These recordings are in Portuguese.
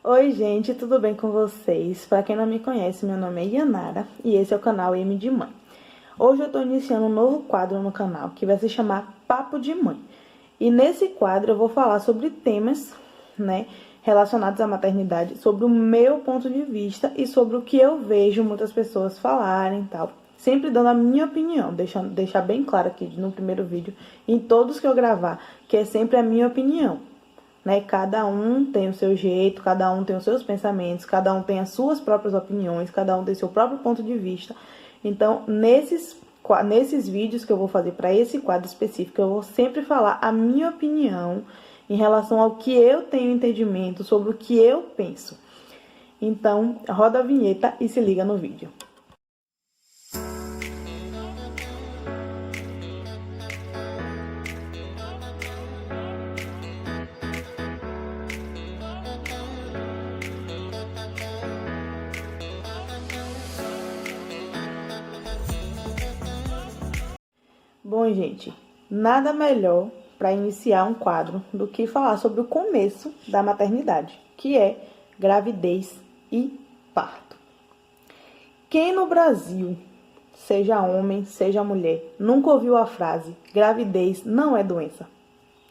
Oi, gente, tudo bem com vocês? Para quem não me conhece, meu nome é Yanara e esse é o canal M de Mãe. Hoje eu estou iniciando um novo quadro no canal que vai se chamar Papo de Mãe. E nesse quadro eu vou falar sobre temas, relacionados à maternidade, sobre o meu ponto de vista e sobre o que eu vejo muitas pessoas falarem e tal. Sempre dando a minha opinião, deixar bem claro aqui no primeiro vídeo, em todos que eu gravar, que é sempre a minha opinião. Cada um tem o seu jeito, cada um tem os seus pensamentos, cada um tem as suas próprias opiniões, cada um tem seu próprio ponto de vista. Então, nesses vídeos que eu vou fazer para esse quadro específico, eu vou sempre falar a minha opinião em relação ao que eu tenho entendimento sobre o que eu penso. Então, roda a vinheta e se liga no vídeo. Bom, gente, nada melhor para iniciar um quadro do que falar sobre o começo da maternidade, que é gravidez e parto. Quem no Brasil, seja homem, seja mulher, nunca ouviu a frase gravidez não é doença?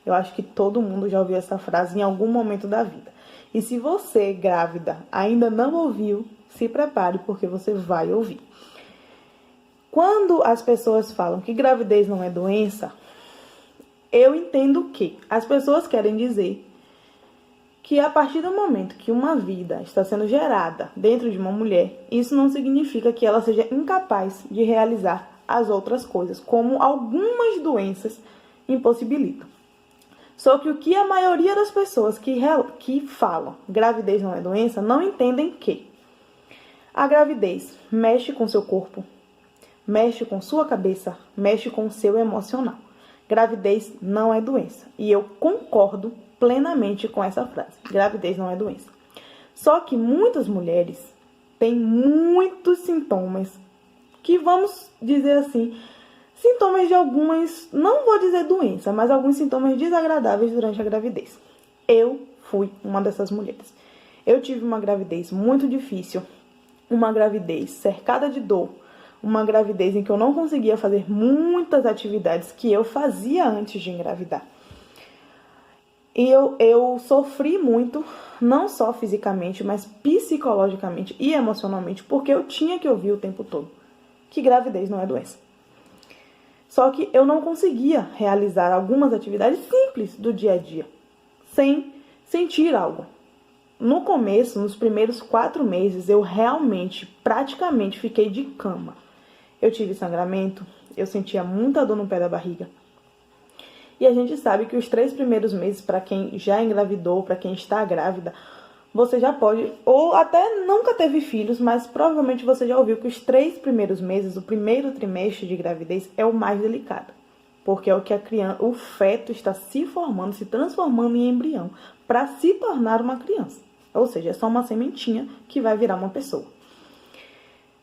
Eu acho que todo mundo já ouviu essa frase em algum momento da vida. E se você, grávida, ainda não ouviu, se prepare porque você vai ouvir. Quando as pessoas falam que gravidez não é doença, eu entendo que as pessoas querem dizer que a partir do momento que uma vida está sendo gerada dentro de uma mulher, isso não significa que ela seja incapaz de realizar as outras coisas, como algumas doenças impossibilitam. Só que o que a maioria das pessoas que falam gravidez não é doença, não entendem que a gravidez mexe com seu corpo, mexe com sua cabeça, mexe com o seu emocional. Gravidez não é doença. E eu concordo plenamente com essa frase. Gravidez não é doença. Só que muitas mulheres têm muitos sintomas que, vamos dizer assim, sintomas de algumas, não vou dizer doença, mas alguns sintomas desagradáveis durante a gravidez. Eu fui uma dessas mulheres. Eu tive uma gravidez muito difícil, uma gravidez cercada de dor, uma gravidez em que eu não conseguia fazer muitas atividades que eu fazia antes de engravidar. E eu sofri muito, não só fisicamente, mas psicologicamente e emocionalmente, porque eu tinha que ouvir o tempo todo que gravidez não é doença. Só que eu não conseguia realizar algumas atividades simples do dia a dia, sem sentir algo. No começo, nos primeiros 4 meses, eu realmente, praticamente, fiquei de cama. Eu tive sangramento, eu sentia muita dor no pé da barriga. E a gente sabe que os 3 primeiros meses, para quem já engravidou, para quem está grávida, você já pode, ou até nunca teve filhos, mas provavelmente você já ouviu que os 3 primeiros meses, o primeiro trimestre de gravidez, é o mais delicado. Porque é o que o feto está se formando, se transformando em embrião, para se tornar uma criança. Ou seja, é só uma sementinha que vai virar uma pessoa.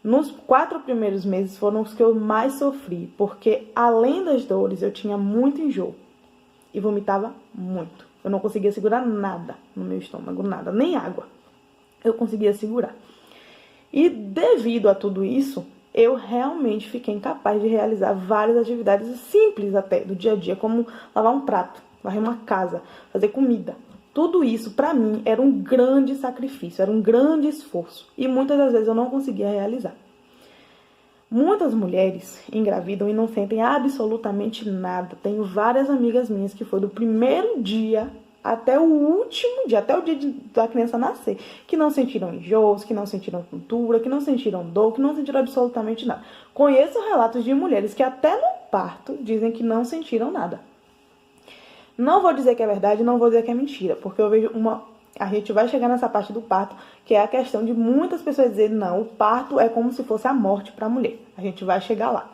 Nos 4 primeiros meses foram os que eu mais sofri, porque além das dores, eu tinha muito enjoo e vomitava muito. Eu não conseguia segurar nada no meu estômago, nada, nem água eu conseguia segurar. E devido a tudo isso, eu realmente fiquei incapaz de realizar várias atividades simples até do dia a dia, como lavar um prato, varrer uma casa, fazer comida. Tudo isso, para mim, era um grande sacrifício, era um grande esforço. E muitas das vezes eu não conseguia realizar. Muitas mulheres engravidam e não sentem absolutamente nada. Tenho várias amigas minhas que foi do primeiro dia até o último dia, até o dia da criança nascer, que não sentiram enjoos, que não sentiram tontura, que não sentiram dor, que não sentiram absolutamente nada. Conheço relatos de mulheres que até no parto dizem que não sentiram nada. Não vou dizer que é verdade, não vou dizer que é mentira, porque eu vejo a gente vai chegar nessa parte do parto, que é a questão de muitas pessoas dizerem, não, o parto é como se fosse a morte para a mulher. A gente vai chegar lá.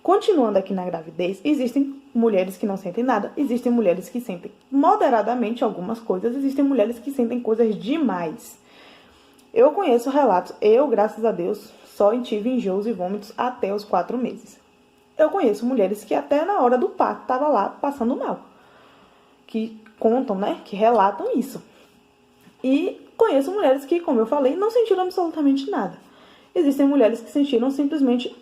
Continuando aqui na gravidez, existem mulheres que não sentem nada, existem mulheres que sentem moderadamente algumas coisas, existem mulheres que sentem coisas demais. Eu conheço relatos, graças a Deus, só tive enjoos e vômitos até os 4 meses. Eu conheço mulheres que até na hora do parto estavam lá passando mal, que contam, que relatam isso. E conheço mulheres que, como eu falei, não sentiram absolutamente nada. Existem mulheres que sentiram simplesmente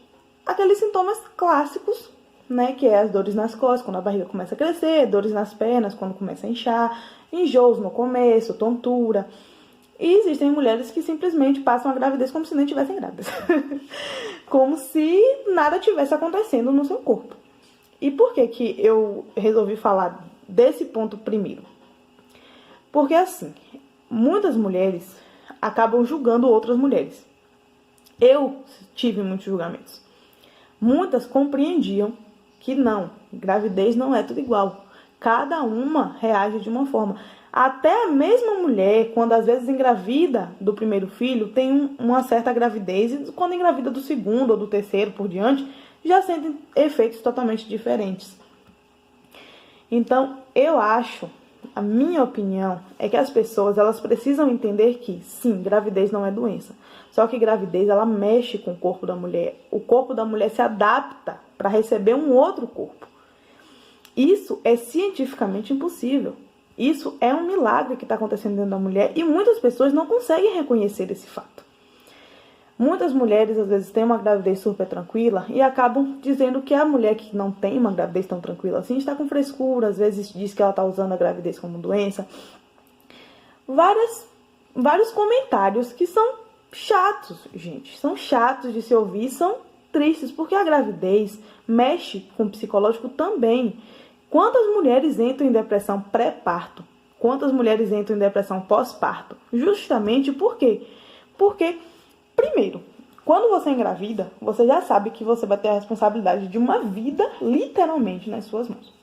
aqueles sintomas clássicos, né, que é as dores nas costas, quando a barriga começa a crescer, dores nas pernas, quando começa a inchar, enjoos no começo, tontura. E existem mulheres que simplesmente passam a gravidez como se nem tivessem grávidas. Como se nada tivesse acontecendo no seu corpo. E por que que eu resolvi falar desse ponto primeiro? Porque assim, muitas mulheres acabam julgando outras mulheres. Eu tive muitos julgamentos. Muitas compreendiam que não, gravidez não é tudo igual. Cada uma reage de uma forma. Até a mesma mulher, quando às vezes engravida do primeiro filho, tem uma certa gravidez, e quando engravida do segundo ou do terceiro por diante, já sentem efeitos totalmente diferentes. Então, eu acho, a minha opinião, é que as pessoas elas precisam entender que, sim, gravidez não é doença. Só que gravidez, ela mexe com o corpo da mulher. O corpo da mulher se adapta para receber um outro corpo. Isso é cientificamente impossível. Isso é um milagre que está acontecendo dentro da mulher e muitas pessoas não conseguem reconhecer esse fato. Muitas mulheres, às vezes, têm uma gravidez super tranquila e acabam dizendo que a mulher que não tem uma gravidez tão tranquila assim está com frescura, às vezes diz que ela está usando a gravidez como doença. Vários comentários que são chatos, gente. São chatos de se ouvir, são tristes, porque a gravidez mexe com o psicológico também. Quantas mulheres entram em depressão pré-parto? Quantas mulheres entram em depressão pós-parto? Justamente por quê? Porque, primeiro, quando você engravida, você já sabe que você vai ter a responsabilidade de uma vida, literalmente, nas suas mãos.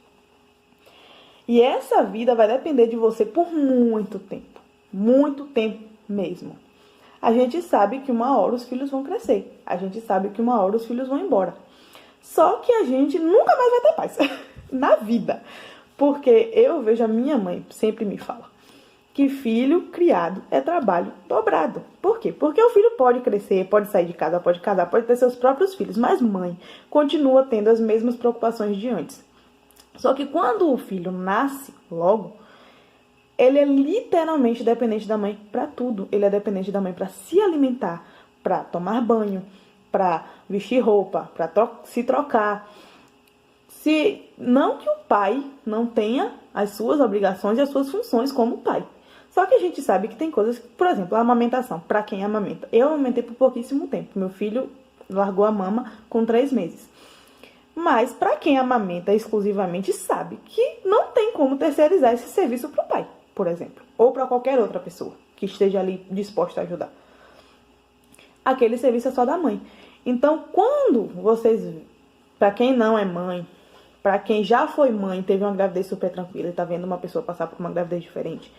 E essa vida vai depender de você por muito tempo mesmo. A gente sabe que uma hora os filhos vão crescer. A gente sabe que uma hora os filhos vão embora. Só que a gente nunca mais vai ter paz na vida. Porque eu vejo a minha mãe sempre me fala que filho criado é trabalho dobrado. Por quê? Porque o filho pode crescer, pode sair de casa, pode casar, pode ter seus próprios filhos. Mas mãe continua tendo as mesmas preocupações de antes. Só que quando o filho nasce logo, ele é literalmente dependente da mãe para tudo. Ele é dependente da mãe para se alimentar, para tomar banho, para vestir roupa, para se trocar. Se não que o pai não tenha as suas obrigações e as suas funções como pai. Só que a gente sabe que tem coisas, por exemplo, a amamentação, para quem amamenta. Eu amamentei por pouquíssimo tempo. Meu filho largou a mama com 3 meses. Mas para quem amamenta exclusivamente sabe que não tem como terceirizar esse serviço para o pai, por exemplo, ou para qualquer outra pessoa que esteja ali disposta a ajudar. Aquele serviço é só da mãe. Então, quando vocês, para quem não é mãe, para quem já foi mãe, teve uma gravidez super tranquila e tá vendo uma pessoa passar por uma gravidez diferente,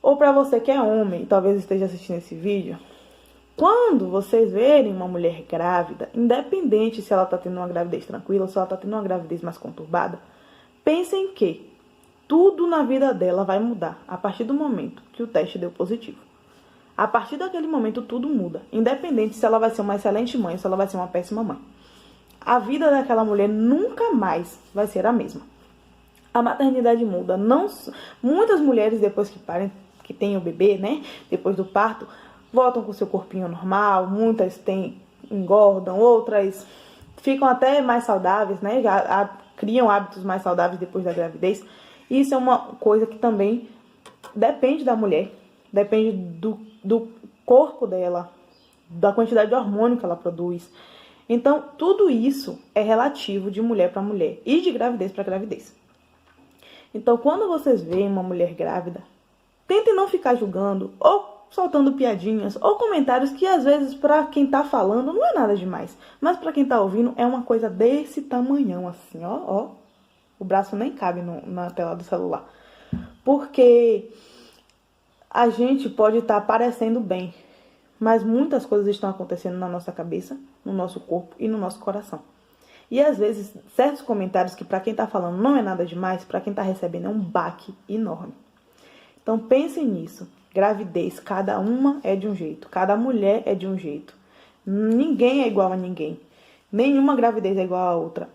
ou para você que é homem e talvez esteja assistindo esse vídeo, quando vocês verem uma mulher grávida, independente se ela tá tendo uma gravidez tranquila ou se ela tá tendo uma gravidez mais conturbada, pensem que tudo na vida dela vai mudar a partir do momento que o teste deu positivo. A partir daquele momento tudo muda, independente se ela vai ser uma excelente mãe ou se ela vai ser uma péssima mãe. A vida daquela mulher nunca mais vai ser a mesma. A maternidade muda. Muitas mulheres, depois que parem, que têm o bebê, né? Depois do parto, voltam com o seu corpinho normal. Muitas engordam, outras ficam até mais saudáveis, né? Criam hábitos mais saudáveis depois da gravidez. Isso é uma coisa que também depende da mulher. Depende do corpo dela, da quantidade de hormônio que ela produz. Então, tudo isso é relativo de mulher para mulher e de gravidez para gravidez. Então, quando vocês veem uma mulher grávida, tentem não ficar julgando ou soltando piadinhas ou comentários que, às vezes, para quem tá falando não é nada demais. Mas para quem tá ouvindo é uma coisa desse tamanhão, assim, ó. O braço nem cabe na tela do celular. Porque a gente pode estar parecendo bem, mas muitas coisas estão acontecendo na nossa cabeça, no nosso corpo e no nosso coração. E às vezes, certos comentários que para quem tá falando não é nada demais, para quem tá recebendo é um baque enorme. Então pensem nisso. Gravidez, cada uma é de um jeito, cada mulher é de um jeito. Ninguém é igual a ninguém. Nenhuma gravidez é igual a outra.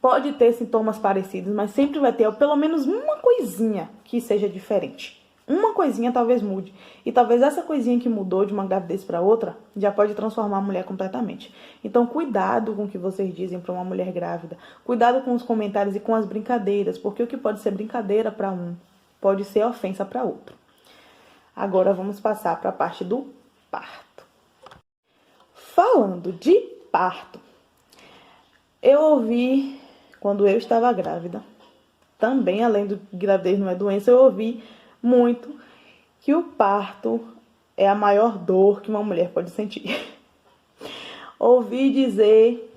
Pode ter sintomas parecidos, mas sempre vai ter pelo menos uma coisinha que seja diferente. Uma coisinha talvez mude. E talvez essa coisinha que mudou de uma gravidez para outra já pode transformar a mulher completamente. Então, cuidado com o que vocês dizem para uma mulher grávida. Cuidado com os comentários e com as brincadeiras, porque o que pode ser brincadeira para um pode ser ofensa para outro. Agora vamos passar para a parte do parto. Falando de parto, eu ouvi quando eu estava grávida, também além do gravidez não é doença, eu ouvi muito que o parto é a maior dor que uma mulher pode sentir. Ouvi dizer,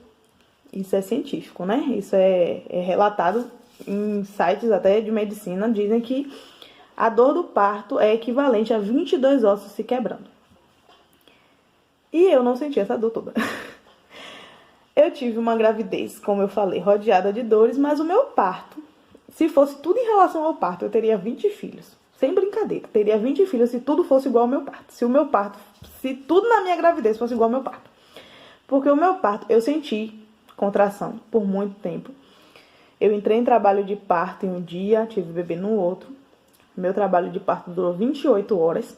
isso é científico, né? Isso é relatado em sites até de medicina, dizem que a dor do parto é equivalente a 22 ossos se quebrando. E eu não senti essa dor toda. Eu tive uma gravidez, como eu falei, rodeada de dores, mas o meu parto, se fosse tudo em relação ao parto, eu teria 20 filhos. Sem brincadeira, teria 20 filhos se tudo fosse igual ao meu parto. Se tudo na minha gravidez fosse igual ao meu parto. Porque o meu parto, eu senti contração por muito tempo. Eu entrei em trabalho de parto em um dia, tive bebê no outro. Meu trabalho de parto durou 28 horas.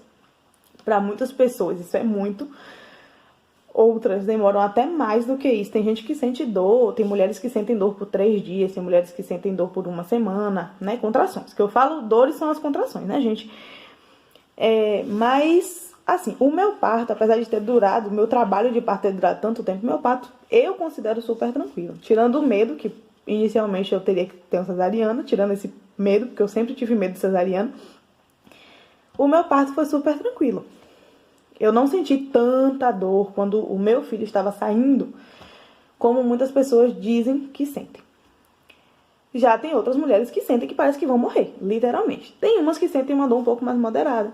Para muitas pessoas isso é muito. Outras demoram até mais do que isso. Tem gente que sente dor, tem mulheres que sentem dor por 3 dias, tem mulheres que sentem dor por 1 semana, né? Contrações. Que eu falo, dores são as contrações, né, gente? Mas, assim, o meu parto, apesar de ter durado, o meu trabalho de parto ter durado tanto tempo, meu parto eu considero super tranquilo. Tirando o medo, que inicialmente eu teria que ter uma cesariana, tirando esse medo, porque eu sempre tive medo de cesariana, o meu parto foi super tranquilo. Eu não senti tanta dor quando o meu filho estava saindo, como muitas pessoas dizem que sentem. Já tem outras mulheres que sentem que parece que vão morrer, literalmente. Tem umas que sentem uma dor um pouco mais moderada.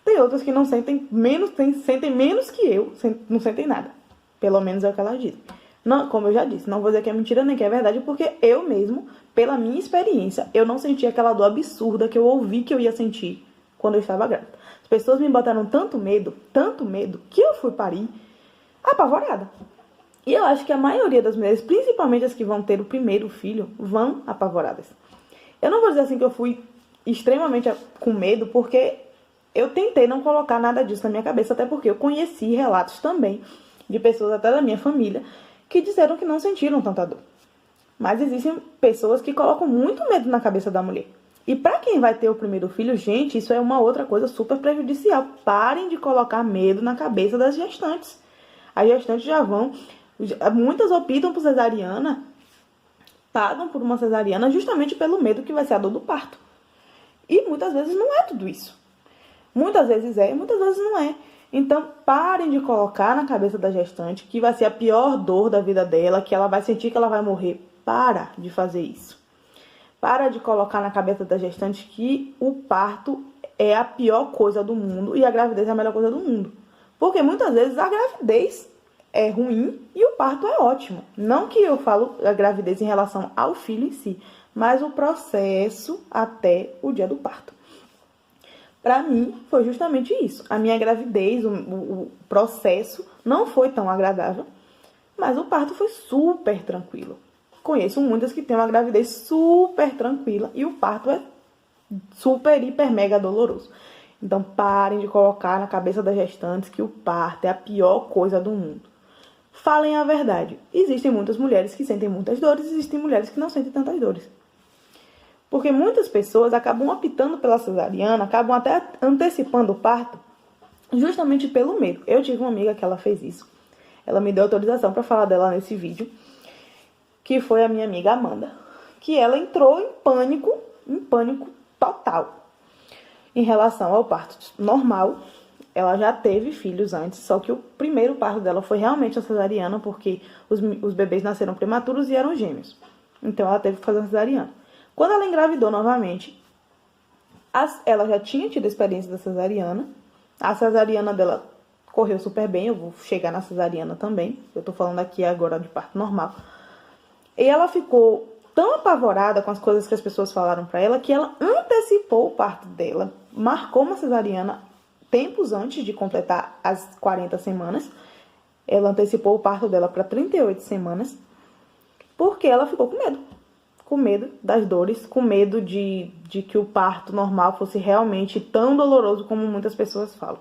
Tem outras que não sentem menos, sentem menos que eu, não sentem nada. Pelo menos é o que elas dizem. Não, como eu já disse, não vou dizer que é mentira nem que é verdade, porque eu mesmo, pela minha experiência, eu não senti aquela dor absurda que eu ouvi que eu ia sentir quando eu estava grávida. As pessoas me botaram tanto medo, que eu fui parir apavorada. E eu acho que a maioria das mulheres, principalmente as que vão ter o primeiro filho, vão apavoradas. Eu não vou dizer assim que eu fui extremamente com medo, porque eu tentei não colocar nada disso na minha cabeça, até porque eu conheci relatos também de pessoas até da minha família que disseram que não sentiram tanta dor. Mas existem pessoas que colocam muito medo na cabeça da mulher. E para quem vai ter o primeiro filho, gente, isso é uma outra coisa super prejudicial. Parem de colocar medo na cabeça das gestantes. As gestantes já vão... Muitas optam por cesariana, pagam por uma cesariana justamente pelo medo que vai ser a dor do parto. E muitas vezes não é tudo isso. Muitas vezes é e muitas vezes não é. Então, parem de colocar na cabeça da gestante que vai ser a pior dor da vida dela, que ela vai sentir que ela vai morrer. Para de fazer isso. Para de colocar na cabeça da gestante que o parto é a pior coisa do mundo e a gravidez é a melhor coisa do mundo. Porque muitas vezes a gravidez é ruim e o parto é ótimo. Não que eu falo a gravidez em relação ao filho em si, mas o processo até o dia do parto. Para mim, foi justamente isso. A minha gravidez, o processo não foi tão agradável, mas o parto foi super tranquilo. Conheço muitas que têm uma gravidez super tranquila e o parto é super, hiper, mega doloroso. Então, parem de colocar na cabeça das gestantes que o parto é a pior coisa do mundo. Falem a verdade. Existem muitas mulheres que sentem muitas dores, existem mulheres que não sentem tantas dores. Porque muitas pessoas acabam optando pela cesariana, acabam até antecipando o parto, justamente pelo medo. Eu tive uma amiga que ela fez isso. Ela me deu autorização para falar dela nesse vídeo, que foi a minha amiga Amanda, que ela entrou em pânico total em relação ao parto normal. Ela já teve filhos antes, só que o primeiro parto dela foi realmente a cesariana, porque os bebês nasceram prematuros e eram gêmeos. Então ela teve que fazer a cesariana. Quando ela engravidou novamente, ela já tinha tido a experiência da cesariana. A cesariana dela correu super bem, eu vou chegar na cesariana também. Eu tô falando aqui agora de parto normal. E ela ficou tão apavorada com as coisas que as pessoas falaram pra ela, que ela antecipou o parto dela, marcou uma cesariana tempos antes de completar as 40 semanas. Ela antecipou o parto dela para 38 semanas, porque ela ficou com medo. com medo das dores, com medo de que o parto normal fosse realmente tão doloroso como muitas pessoas falam.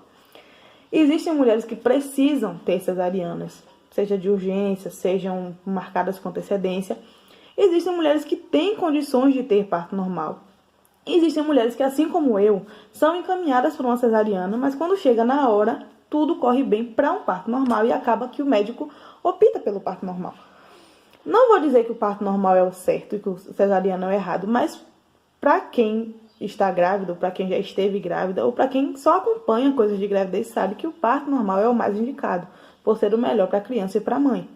Existem mulheres que precisam ter cesarianas, seja de urgência, sejam marcadas com antecedência. Existem mulheres que têm condições de ter parto normal. Existem mulheres que, assim como eu, são encaminhadas para uma cesariana, mas quando chega na hora, tudo corre bem para um parto normal e acaba que o médico opta pelo parto normal. Não vou dizer que o parto normal é o certo e que o cesariano é o errado, mas para quem está grávida, para quem já esteve grávida, ou para quem só acompanha coisas de gravidez, sabe que o parto normal é o mais indicado, por ser o melhor para a criança e para a mãe.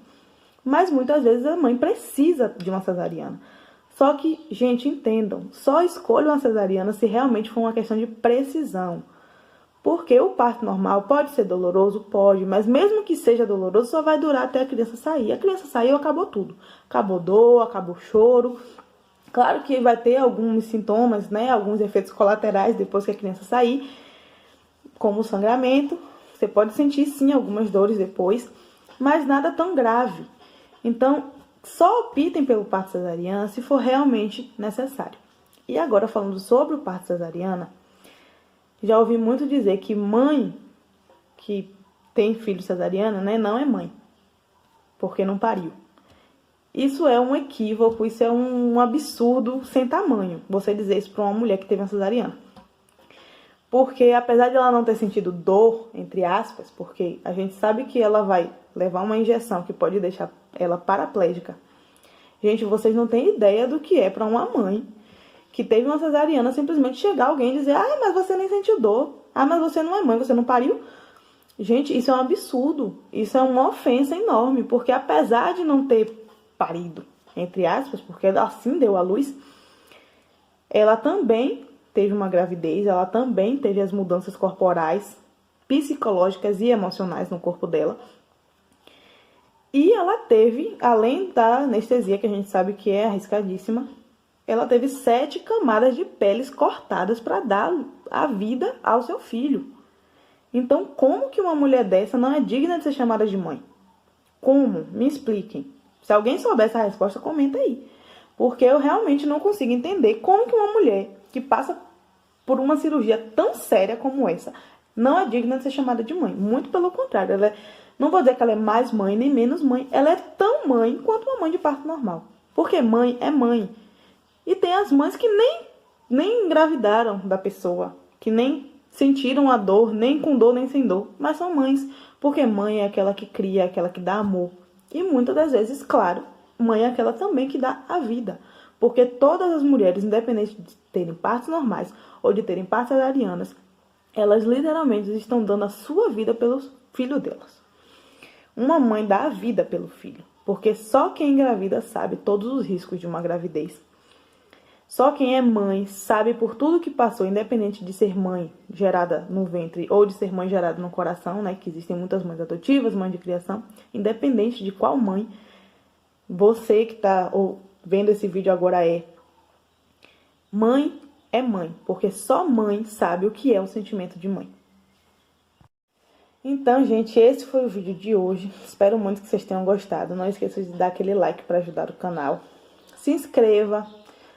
Mas muitas vezes a mãe precisa de uma cesariana. Só que, gente, entendam, só escolha uma cesariana se realmente for uma questão de precisão. Porque o parto normal pode ser doloroso? Pode, mas mesmo que seja doloroso, só vai durar até a criança sair. A criança saiu, acabou tudo. Acabou dor, acabou choro. Claro que vai ter alguns sintomas, né? Alguns efeitos colaterais depois que a criança sair, como o sangramento. Você pode sentir, sim, algumas dores depois, mas nada tão grave. Então, só optem pelo parto cesariana se for realmente necessário. E agora, falando sobre o parto cesariana, já ouvi muito dizer que mãe que tem filho cesariana, né, não é mãe, porque não pariu. Isso é um equívoco, isso é um absurdo sem tamanho, você dizer isso para uma mulher que teve uma cesariana. Porque apesar de ela não ter sentido dor, entre aspas, porque a gente sabe que ela vai levar uma injeção que pode deixar ela paraplégica. Gente, vocês não têm ideia do que é para uma mãe que teve uma cesariana simplesmente chegar alguém e dizer: ah, mas você nem sentiu dor. Ah, mas você não é mãe, você não pariu. Gente, isso é um absurdo. Isso é uma ofensa enorme, porque apesar de não ter parido, entre aspas, porque ela assim deu à luz, ela também teve uma gravidez, ela também teve as mudanças corporais, psicológicas e emocionais no corpo dela. E ela teve, além da anestesia, que a gente sabe que é arriscadíssima, ela teve 7 camadas de peles cortadas para dar a vida ao seu filho. Então, como que uma mulher dessa não é digna de ser chamada de mãe? Como? Me expliquem. Se alguém souber essa resposta, comenta aí. Porque eu realmente não consigo entender como que uma mulher que passa por uma cirurgia tão séria como essa não é digna de ser chamada de mãe. Muito pelo contrário, ela não vou dizer que ela é mais mãe nem menos mãe, ela é tão mãe quanto uma mãe de parto normal. Porque mãe é mãe. E tem as mães que nem engravidaram da pessoa, que nem sentiram a dor, nem com dor, nem sem dor, mas são mães, porque mãe é aquela que cria, é aquela que dá amor. E muitas das vezes, claro, mãe é aquela também que dá a vida. Porque todas as mulheres, independente de terem partos normais ou de terem partos cesarianas, elas literalmente estão dando a sua vida pelo filho delas. Uma mãe dá a vida pelo filho, porque só quem engravida sabe todos os riscos de uma gravidez. Só quem é mãe sabe por tudo que passou, independente de ser mãe gerada no ventre ou de ser mãe gerada no coração, né? Que existem muitas mães adotivas, mães de criação. Independente de qual mãe você que está vendo esse vídeo agora é. Mãe é mãe, porque só mãe sabe o que é o sentimento de mãe. Então, gente, esse foi o vídeo de hoje. Espero muito que vocês tenham gostado. Não esqueça de dar aquele like para ajudar o canal. Se inscreva.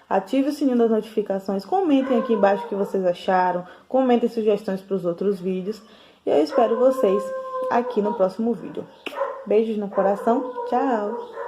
Ative o sininho das notificações, comentem aqui embaixo o que vocês acharam, comentem sugestões para os outros vídeos. E eu espero vocês aqui no próximo vídeo. Beijos no coração, tchau!